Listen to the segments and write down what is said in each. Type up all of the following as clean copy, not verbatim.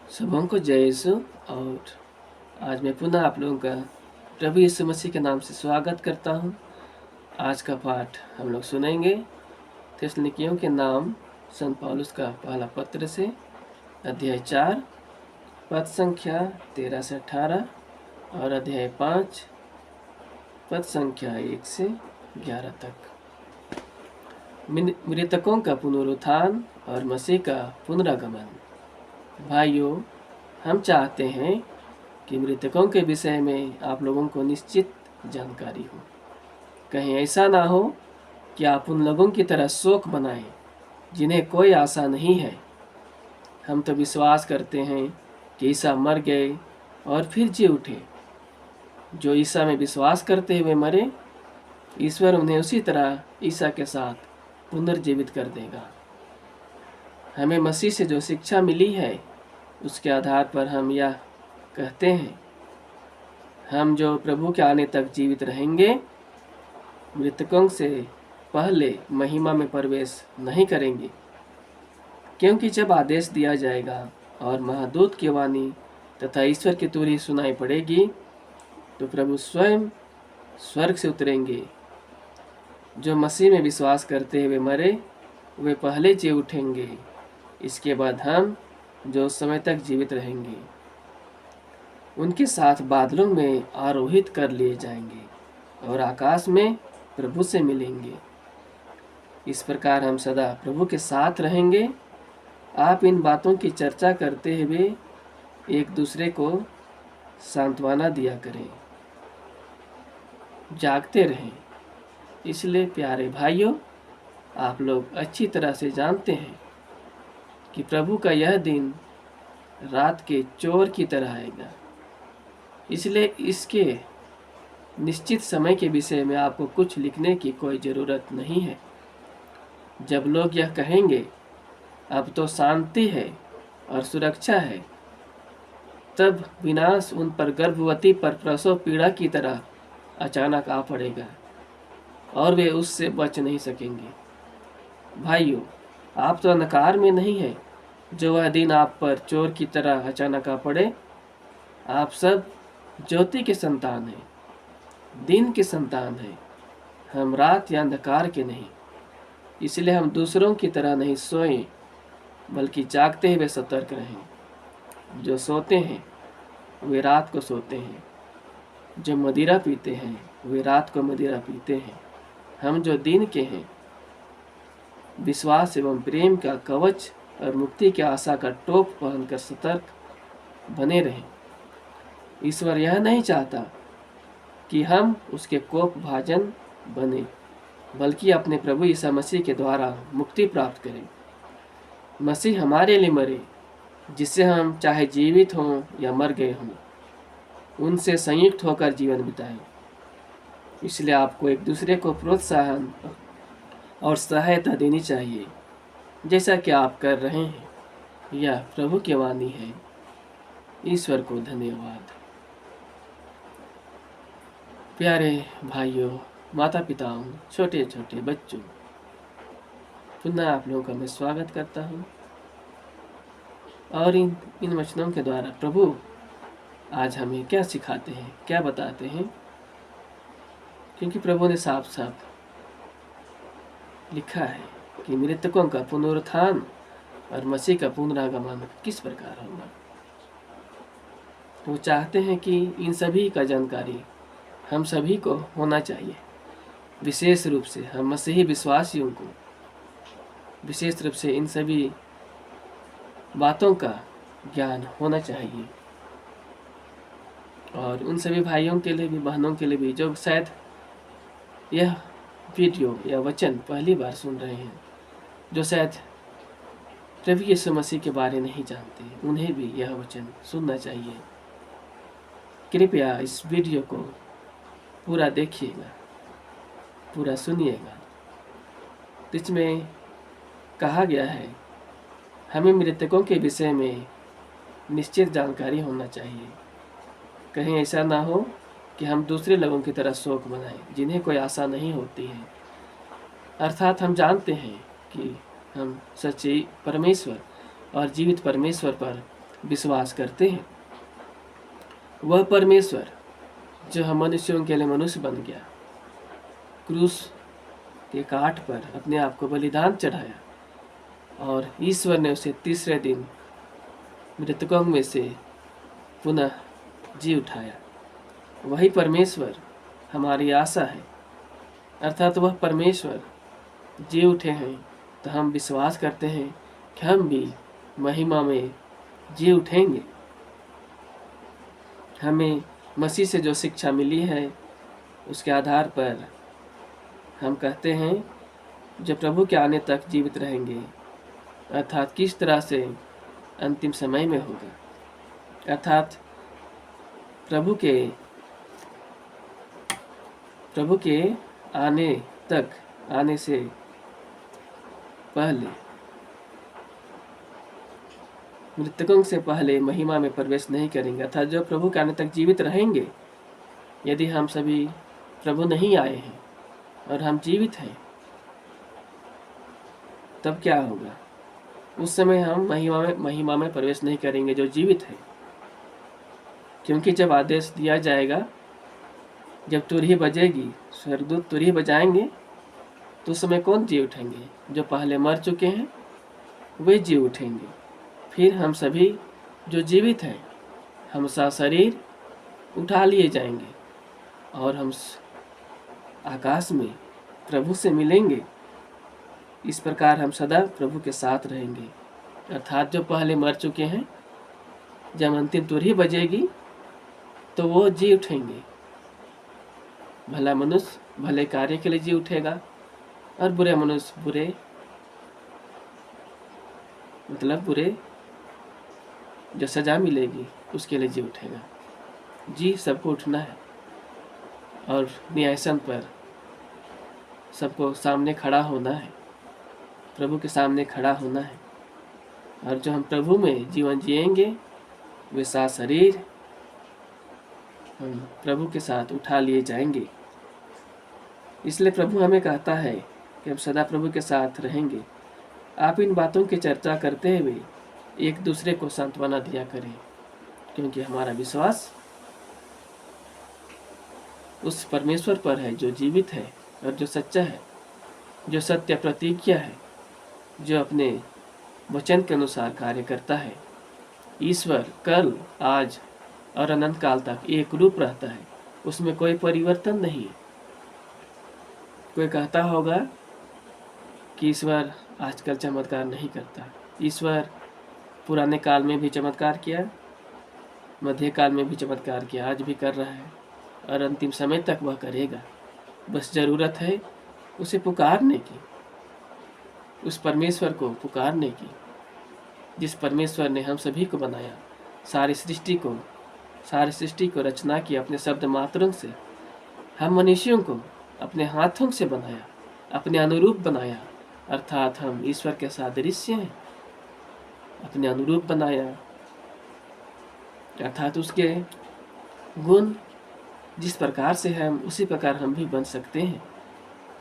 सबों को जय यीशु। और आज मैं पुनः आप लोगों का प्रभु यीशु मसीह के नाम से स्वागत करता हूं। आज का पाठ हम लोग सुनेंगे थिस्सलुनीकियों के नाम संत पौलुस का पहला पत्र से अध्याय 4 पद संख्या 13 से 18 और अध्याय 5 पद संख्या 1 से 11 तक। मृतकों का पुनरुत्थान और मसीह का पुनरागमन। भाइयों, हम चाहते हैं कि मृतकों के विषय में आप लोगों को निश्चित जानकारी हो। कहीं ऐसा ना हो कि आप उन लोगों की तरह शोक बनाएं जिन्हें कोई आशा नहीं है। हम तो विश्वास करते हैं कि ईसा मर गए और फिर जी उठे। जो ईसा में विश्वास करते हुए मरे, ईश्वर उन्हें उसी तरह ईसा के साथ पुनर्जीवित कर देगा। हमें मसीह से जो शिक्षा मिली है उसके आधार पर हम यह कहते हैं, हम जो प्रभु के आने तक जीवित रहेंगे मृतकों से पहले महिमा में प्रवेश नहीं करेंगे, क्योंकि जब आदेश दिया जाएगा और महादूत की वाणी तथा ईश्वर की तुरही सुनाई पड़ेगी तो प्रभु स्वयं स्वर्ग से उतरेंगे। जो मसीह में विश्वास करते हुए मरे वे पहले जी उठेंगे। इसके बाद हम जो उस समय तक जीवित रहेंगे उनके साथ बादलों में आरोहित कर लिए जाएंगे और आकाश में प्रभु से मिलेंगे। इस प्रकार हम सदा प्रभु के साथ रहेंगे। आप इन बातों की चर्चा करते हुए एक दूसरे को सांत्वना दिया करें, जागते रहें। इसलिए प्यारे भाइयों, आप लोग अच्छी तरह से जानते हैं कि प्रभु का यह दिन रात के चोर की तरह आएगा। इसलिए इसके निश्चित समय के विषय में आपको कुछ लिखने की कोई ज़रूरत नहीं है। जब लोग यह कहेंगे अब तो शांति है और सुरक्षा है, तब विनाश उन पर गर्भवती पर प्रसव पीड़ा की तरह अचानक आ पड़ेगा और वे उससे बच नहीं सकेंगे। भाइयों, आप तो अंधकार में नहीं हैं जो वह दिन आप पर चोर की तरह अचानक आ पड़े। आप सब ज्योति के संतान हैं, दिन के संतान हैं। हम रात या अंधकार के नहीं। इसलिए हम दूसरों की तरह नहीं सोएं, बल्कि जागते हुए सतर्क रहें। जो सोते हैं वे रात को सोते हैं, जो मदिरा पीते हैं वे रात को मदिरा पीते हैं। हम जो दिन के हैं विश्वास एवं प्रेम का कवच और मुक्ति की आशा का टोप पहनकर सतर्क बने रहें। ईश्वर यह नहीं चाहता कि हम उसके कोप भाजन बने, बल्कि अपने प्रभु ईसा मसीह के द्वारा मुक्ति प्राप्त करें। मसीह हमारे लिए मरे, जिससे हम चाहे जीवित हों या मर गए हों उनसे संयुक्त होकर जीवन बिताएं। इसलिए आपको एक दूसरे को प्रोत्साहन और सहायता देनी चाहिए, जैसा कि आप कर रहे हैं। यह प्रभु की वाणी है। ईश्वर को धन्यवाद। प्यारे भाइयों, माता पिताओं, छोटे छोटे बच्चों, पुनः आप लोगों का मैं स्वागत करता हूँ। और इन वचनों के द्वारा प्रभु आज हमें क्या सिखाते हैं, क्या बताते हैं, क्योंकि प्रभु ने साफ साफ लिखा है कि मृतकों का पुनरुत्थान और मसीह का पुनरागमन किस प्रकार होगा। वो चाहते हैं कि इन सभी का जानकारी हम सभी को होना चाहिए। विशेष रूप से हम मसीही विश्वासियों को विशेष रूप से इन सभी बातों का ज्ञान होना चाहिए। और उन सभी भाइयों के लिए भी, बहनों के लिए भी जो शायद यह वीडियो या वचन पहली बार सुन रहे हैं, जो शायद प्रभु यीशु मसीह के बारे नहीं जानते, उन्हें भी यह वचन सुनना चाहिए। कृपया इस वीडियो को पूरा देखिएगा, पूरा सुनिएगा। इसमें कहा गया है हमें मृतकों के विषय में निश्चित जानकारी होना चाहिए। कहीं ऐसा ना हो कि हम दूसरे लोगों की तरह शोक मनाएं जिन्हें कोई आशा नहीं होती है। अर्थात हम जानते हैं कि हम सच्चे परमेश्वर और जीवित परमेश्वर पर विश्वास करते हैं। वह परमेश्वर जो हम मनुष्यों के लिए मनुष्य बन गया, क्रूस के काठ पर अपने आप को बलिदान चढ़ाया और ईश्वर ने उसे तीसरे दिन मृतकों में से पुनः जी उठाया। वही परमेश्वर हमारी आशा है, अर्थात वह परमेश्वर जी उठे हैं तो हम विश्वास करते हैं कि हम भी महिमा में जी उठेंगे। हमें मसीह से जो शिक्षा मिली है उसके आधार पर हम कहते हैं जो प्रभु के आने तक जीवित रहेंगे, अर्थात किस तरह से अंतिम समय में होगा, अर्थात प्रभु के आने से पहले, मृतकों से पहले महिमा में प्रवेश नहीं करेंगे। अर्थात जो प्रभु के आने तक जीवित रहेंगे, यदि हम सभी प्रभु नहीं आए हैं और हम जीवित हैं, तब क्या होगा? उस समय हम महिमा में प्रवेश नहीं करेंगे जो जीवित है, क्योंकि जब आदेश दिया जाएगा, जब तुरही बजेगी, स्वर्गदूत तुरही बजाएंगे, तो उस समय कौन जी उठेंगे? जो पहले मर चुके हैं वे जी उठेंगे। फिर हम सभी जो जीवित हैं, हम शरीर उठा लिए जाएंगे और हम आकाश में प्रभु से मिलेंगे। इस प्रकार हम सदा प्रभु के साथ रहेंगे। अर्थात जो पहले मर चुके हैं, जब अंतिम तुरही बजेगी तो वो जी उठेंगे। भला मनुष्य भले कार्य के लिए जी उठेगा और बुरे मनुष्य बुरे जो सजा मिलेगी उसके लिए जी उठेगा। जी सबको उठना है और न्यायसन पर सबको सामने खड़ा होना है, प्रभु के सामने खड़ा होना है। और जो हम प्रभु में जीवन जिएंगे वे सात शरीर हम प्रभु के साथ उठा लिए जाएंगे। इसलिए प्रभु हमें कहता है कि हम सदा प्रभु के साथ रहेंगे। आप इन बातों की चर्चा करते हुए एक दूसरे को सांत्वना दिया करें, क्योंकि हमारा विश्वास उस परमेश्वर पर है जो जीवित है और जो सच्चा है, जो सत्य प्रतिज्ञा है, जो अपने वचन के अनुसार कार्य करता है। ईश्वर कल, आज और अनंत काल तक एक रूप रहता है, उसमें कोई परिवर्तन नहीं है। कोई कहता होगा कि ईश्वर आजकल चमत्कार नहीं करता। ईश्वर पुराने काल में भी चमत्कार किया, मध्य काल में भी चमत्कार किया, आज भी कर रहा है और अंतिम समय तक वह करेगा। बस ज़रूरत है उसे पुकारने की, उस परमेश्वर को पुकारने की, जिस परमेश्वर ने हम सभी को बनाया, सारी सृष्टि को रचना की अपने शब्द मात्रों से, हम मनुष्यों को अपने हाथों से बनाया, अपने अनुरूप बनाया, अर्थात हम ईश्वर के सादृश्य हैं, अपने अनुरूप बनाया, अर्थात उसके गुण जिस प्रकार से हम उसी प्रकार हम भी बन सकते हैं।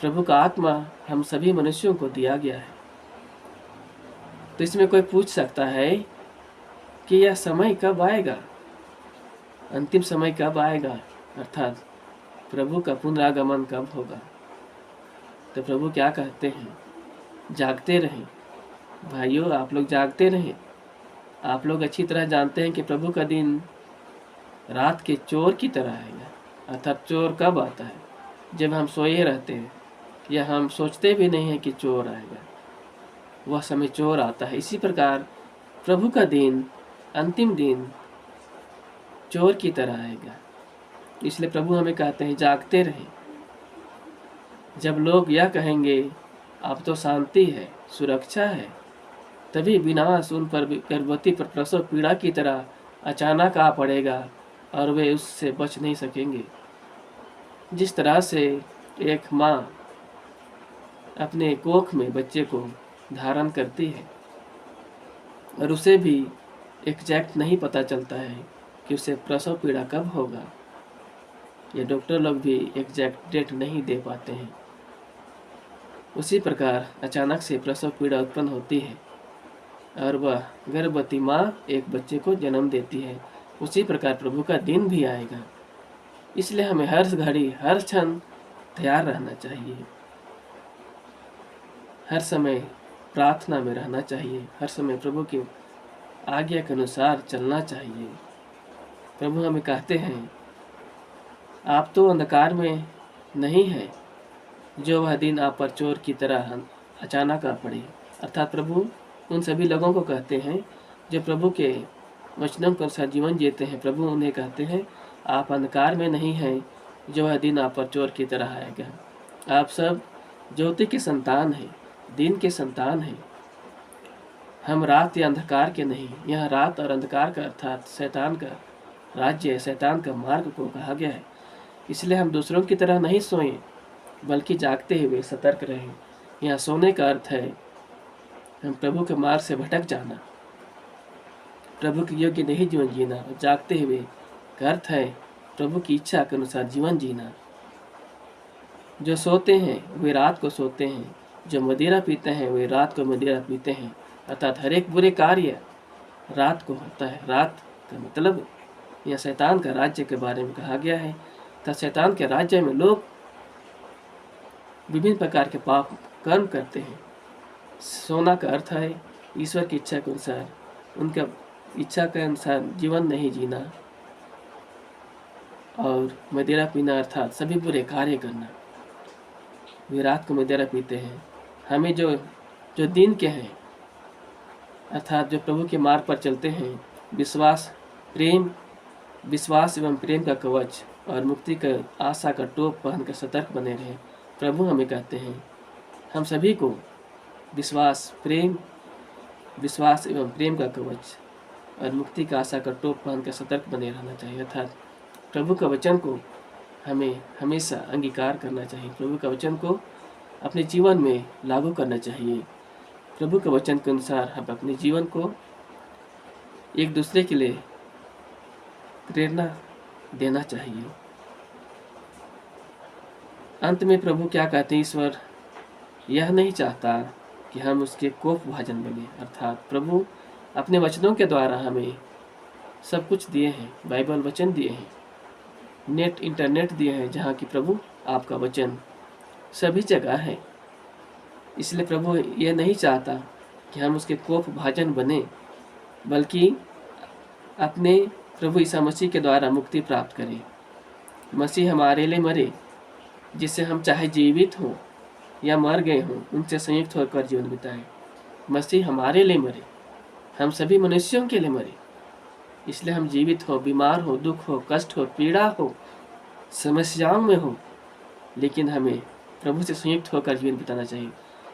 प्रभु का आत्मा हम सभी मनुष्यों को दिया गया है। तो इसमें कोई पूछ सकता है कि यह समय कब आएगा, अंतिम समय कब आएगा, अर्थात प्रभु का पुनरागमन कब होगा? तो प्रभु क्या कहते हैं? जागते रहें भाइयों, आप लोग जागते रहें। आप लोग अच्छी तरह जानते हैं कि प्रभु का दिन रात के चोर की तरह आएगा। अर्थात चोर कब आता है? जब हम सोए रहते हैं या हम सोचते भी नहीं हैं कि चोर आएगा, वह समय चोर आता है। इसी प्रकार प्रभु का दिन, अंतिम दिन चोर की तरह आएगा। इसलिए प्रभु हमें कहते हैं जागते रहें। जब लोग यह कहेंगे अब तो शांति है, सुरक्षा है, तभी विनाश उन पर गर्भवती पर प्रसव पीड़ा की तरह अचानक आ पड़ेगा और वे उससे बच नहीं सकेंगे। जिस तरह से एक माँ अपने कोख में बच्चे को धारण करती है और उसे भी एग्जैक्ट नहीं पता चलता है कि उसे प्रसव पीड़ा कब होगा, ये डॉक्टर लोग भी एग्जैक्ट डेट नहीं दे पाते हैं, उसी प्रकार अचानक से प्रसव पीड़ा उत्पन्न होती है। और वह गर्भवती माँ एक बच्चे को जन्म देती है, उसी प्रकार प्रभु का दिन भी आएगा। इसलिए हमें हर घड़ी हर क्षण तैयार रहना चाहिए, हर समय प्रार्थना में रहना चाहिए, हर समय प्रभु की आज्ञा के अनुसार चलना चाहिए। प्रभु हमें कहते हैं, आप तो अंधकार में नहीं हैं, जो वह दिन आप पर चोर की तरह अचानक आ पड़े। अर्थात प्रभु उन सभी लोगों को कहते हैं जो प्रभु के वचनों के अनुसार जीवन जीते हैं। प्रभु उन्हें कहते हैं, आप अंधकार में नहीं हैं, जो वह दिन आप पर चोर की तरह आएगा। आप सब ज्योति के संतान हैं, दिन के संतान हैं। हम रात या अंधकार के नहीं। यह रात और अंधकार का अर्थात शैतान का राज्य, शैतान का मार्ग को कहा गया है। इसलिए हम दूसरों की तरह नहीं सोएं, बल्कि जागते हुए सतर्क रहें। यहाँ सोने का अर्थ है हम प्रभु के मार्ग से भटक जाना, प्रभु के योग्य नहीं जीवन जीना। और जागते हुए का अर्थ है प्रभु की इच्छा के अनुसार जीवन जीना। जो सोते हैं वे रात को सोते हैं, जो मदिरा पीते हैं वे रात को मदिरा पीते हैं। अर्थात हर एक बुरे कार्य रात को होता है। रात का मतलब यह शैतान का राज्य के बारे में कहा गया है। तो शैतान के राज्य में लोग विभिन्न प्रकार के पाप कर्म करते हैं। सोना का अर्थ है ईश्वर की इच्छा के अनुसार, उनका इच्छा के अनुसार जीवन नहीं जीना। और मदिरा पीना अर्थात सभी बुरे कार्य करना। वे रात को मदिरा पीते हैं। हमें जो दिन के हैं, अर्थात जो प्रभु के मार्ग पर चलते हैं, विश्वास एवं प्रेम का कवच और मुक्ति का आशा का टोप पहनकर सतर्क बने रहे। प्रभु हमें कहते हैं हम सभी को विश्वास एवं प्रेम का कवच और मुक्ति का आशा का टोप पहनकर सतर्क बने रहना चाहिए। अर्थात प्रभु का वचन को हमें हमेशा अंगीकार करना चाहिए, प्रभु का वचन को अपने जीवन में लागू करना चाहिए। प्रभु के वचन के अनुसार हम अपने जीवन को एक दूसरे के लिए प्रेरणा देना चाहिए। अंत में प्रभु क्या कहते हैं, ईश्वर यह नहीं चाहता कि हम उसके कोप भाजन बने। अर्थात प्रभु अपने वचनों के द्वारा हमें सब कुछ दिए हैं। बाइबल वचन दिए हैं, नेट इंटरनेट दिए हैं, जहाँ की प्रभु आपका वचन सभी जगह है। इसलिए प्रभु यह नहीं चाहता कि हम उसके कोप भाजन बने, बल्कि अपने प्रभु ईसा मसीह के द्वारा मुक्ति प्राप्त करें। मसीह हमारे लिए मरे, जिससे हम चाहे जीवित हों या मर गए हों, उनसे संयुक्त होकर जीवन बिताएं। मसीह हमारे लिए मरे, हम सभी मनुष्यों के लिए मरे। इसलिए हम जीवित हो, बीमार हो, दुख हो, कष्ट हो, पीड़ा हो, समस्याओं में हो, लेकिन हमें प्रभु से संयुक्त होकर जीवन बिताना चाहिए।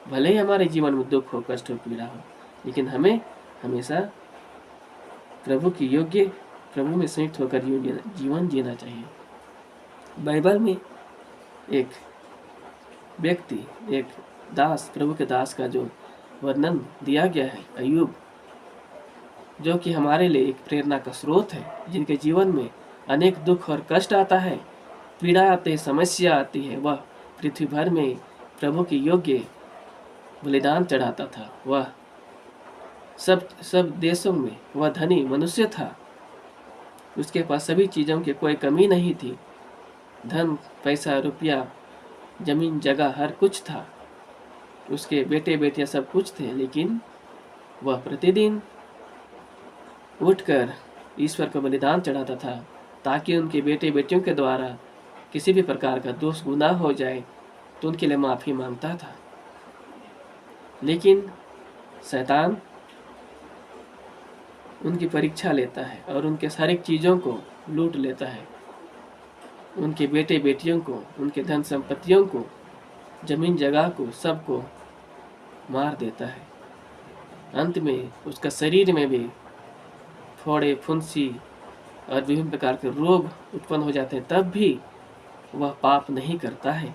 भले ही हमारे जीवन में दुख हो, कष्ट हो, पीड़ा हो, लेकिन हमें हमेशा प्रभु की योग्य, प्रभु में संयुक्त होकर जीवन जीना चाहिए। बाइबल में एक व्यक्ति, एक दास, प्रभु के दास का जो वर्णन दिया गया है, अय्यूब, जो कि हमारे लिए एक प्रेरणा का स्रोत है, जिनके जीवन में अनेक दुख और कष्ट आता है, पीड़ा आते हैं, समस्या आती है। वह पृथ्वी भर में प्रभु की योग्य बलिदान चढ़ाता था। वह सब देशों में वह धनी मनुष्य था। उसके पास सभी चीज़ों की कोई कमी नहीं थी। धन, पैसा, रुपया, जमीन, जगह, हर कुछ था। उसके बेटे बेटियां सब कुछ थे, लेकिन वह प्रतिदिन उठकर ईश्वर को बलिदान चढ़ाता था, ताकि उनके बेटे बेटियों के द्वारा किसी भी प्रकार का दोष गुनाह हो जाए तो उनके लिए माफ़ी मांगता था। लेकिन शैतान उनकी परीक्षा लेता है और उनके सारी चीज़ों को लूट लेता है। उनके बेटे बेटियों को, उनके धन संपत्तियों को, जमीन जगह को, सबको मार देता है। अंत में उसका शरीर में भी फोड़े, फुंसी और विभिन्न प्रकार के रोग उत्पन्न हो जाते हैं, तब भी वह पाप नहीं करता है।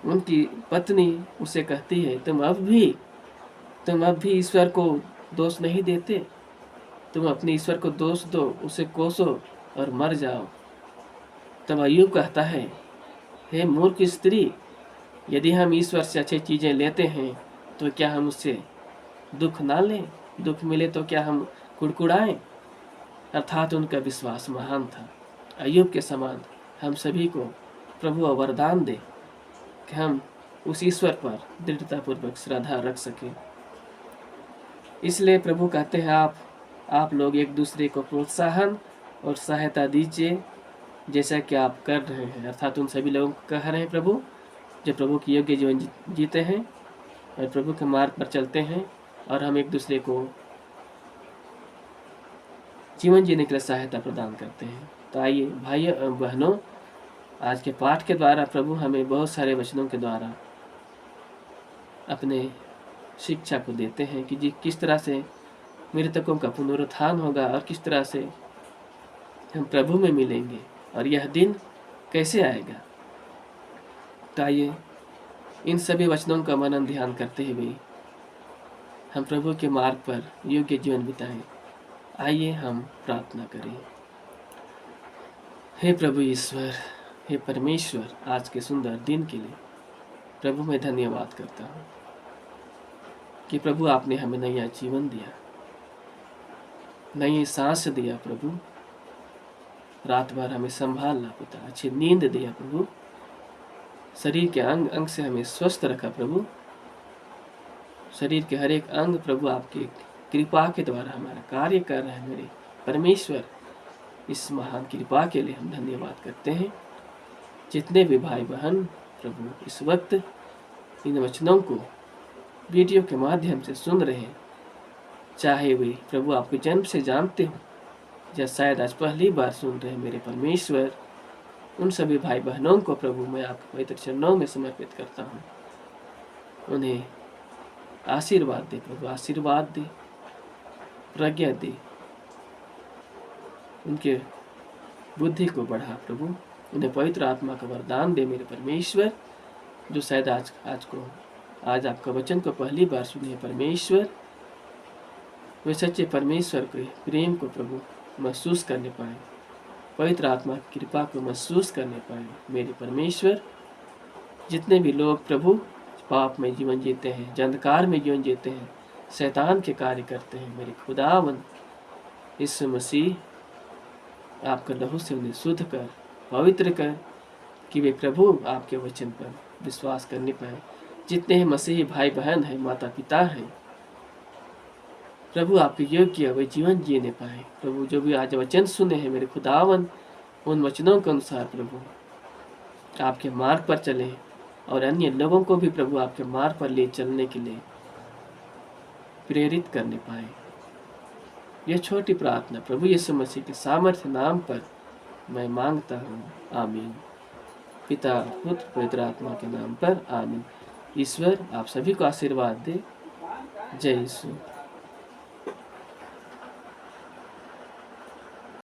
उनकी पत्नी उसे कहती है, तुम अब भी ईश्वर को दोष नहीं देते, तुम अपने ईश्वर को दोष दो, उसे कोसो और मर जाओ। तब अय्यूब कहता है, हे मूर्ख स्त्री, यदि हम ईश्वर से अच्छी चीज़ें लेते हैं तो क्या हम उससे दुख ना लें? दुख मिले तो क्या हम कुड़कुड़ाएं? अर्थात उनका विश्वास महान था। अय्यूब के समान हम सभी को प्रभु वरदान दे कि हम उस ईश्वर पर दृढ़तापूर्वक श्रद्धा रख सकें। इसलिए प्रभु कहते हैं आप लोग एक दूसरे को प्रोत्साहन और सहायता दीजिए जैसा कि आप कर रहे हैं। अर्थात उन सभी लोगों को कह रहे हैं प्रभु जो प्रभु की योग्य जीवन जीते हैं और प्रभु के मार्ग पर चलते हैं, और हम एक दूसरे को जीवन जीने के लिए सहायता प्रदान करते हैं। तो आइए भाइयों और बहनों, आज के पाठ के द्वारा प्रभु हमें बहुत सारे वचनों के द्वारा अपने शिक्षा को देते हैं कि किस तरह से मृतकों का पुनरुत्थान होगा और किस तरह से हम प्रभु में मिलेंगे और यह दिन कैसे आएगा। तो आइए इन सभी वचनों का मनन ध्यान करते हुए हम प्रभु के मार्ग पर योग्य जीवन बिताएं। आइए हम प्रार्थना करें। हे प्रभु ईश्वर, हे परमेश्वर, आज के सुंदर दिन के लिए प्रभु मैं धन्यवाद करता हूँ कि प्रभु आपने हमें नया जीवन दिया, नई सांस दिया प्रभु, रात भर हमें संभालना पिता, अच्छी नींद दिया प्रभु, शरीर के अंग अंग से हमें स्वस्थ रखा प्रभु, शरीर के हर एक अंग प्रभु आपकी कृपा के द्वारा हमारा कार्य कर रहे हैं। मेरे परमेश्वर, इस महान कृपा के लिए हम धन्यवाद करते हैं। जितने भी भाई बहन प्रभु इस वक्त इन वचनों को वीडियो के माध्यम से सुन रहे हैं, चाहे वे प्रभु आपको जन्म से जानते हो या शायद आज पहली बार सुन रहे हैं, मेरे परमेश्वर, उन सभी भाई बहनों को प्रभु मैं आपके पवित्र चरणों में समर्पित करता हूँ। उन्हें आशीर्वाद दे प्रभु, आशीर्वाद दे, प्रज्ञा दे, उनके बुद्धि को बढ़ा प्रभु, उन्हें पवित्र आत्मा का वरदान दे मेरे परमेश्वर, जो शायद आज आपका वचन को पहली बार सुने परमेश्वर, वे सच्चे परमेश्वर के प्रेम को प्रभु महसूस करने पाए, पवित्र आत्मा की कृपा को महसूस करने पाए मेरे परमेश्वर। जितने भी लोग प्रभु पाप में जीवन जीते हैं, अंधकार में जीवन जीते हैं, शैतान के कार्य करते हैं, मेरे खुदावन यीशु मसीह आपका लहू से उन्हें शुद्ध कर, पवित्र कर, कि वे प्रभु आपके वचन पर विश्वास करने पाए। जितने ही मसीही भाई बहन हैं, माता पिता हैं प्रभु, आपके योग्य वे जीवन जीने पाए प्रभु। जो भी आज वचन सुने हैं मेरे खुदावन, उन वचनों के अनुसार प्रभु आपके मार्ग पर चले और अन्य लोगों को भी प्रभु आपके मार्ग पर ले चलने के लिए प्रेरित करने पाए। यह छोटी प्रार्थना प्रभु यीशु मसीह के सामर्थ्य नाम पर मैं मांगता हूँ, आमीन। पिता, पुत्र, पवित्र आत्मा के नाम पर आमीन। ईश्वर आप सभी को आशीर्वाद दे। जय यीशु।